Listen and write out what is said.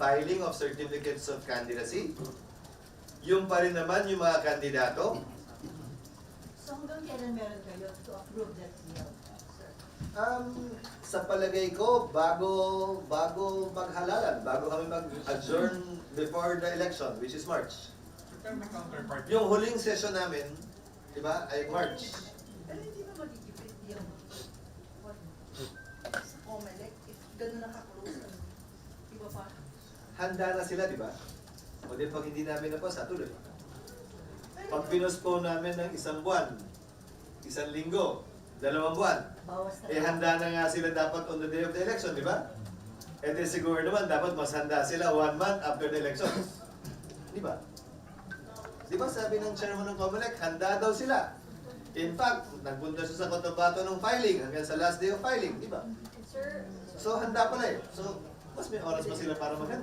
filing of certificates of candidacy. Yung pa rin naman yung mga kandidato. So hanggang kailan meron kayo to approve that bill, sir? Sa palagay ko, bago maghalalan, bago kami mag-adjourn before the election, which is March. Pero may counterpart. Yung huling session namin, di ba, ay March. Pero hindi ba magigipit yung sa COMELEC if gano'n nakaklose? Di ba pa? Handa na sila, di ba? O di pag hindi namin napasa, tuloy. Pag pinuspone namin ng 1 buwan, 1 linggo, 2 buwan, Bawas na. handa na nga sila dapat on the day of the election, di ba? E di siguro naman, dapat mas handa sila 1 month after the election. Di ba? Di ba sabi ng chairman ng COMELEC, handa daw sila. In fact, nagpunta siya sa Cotabato ng filing hanggang sa last day of filing, di ba? Sir, So handa pala eh. So, mas may oras pa sila para maghanda.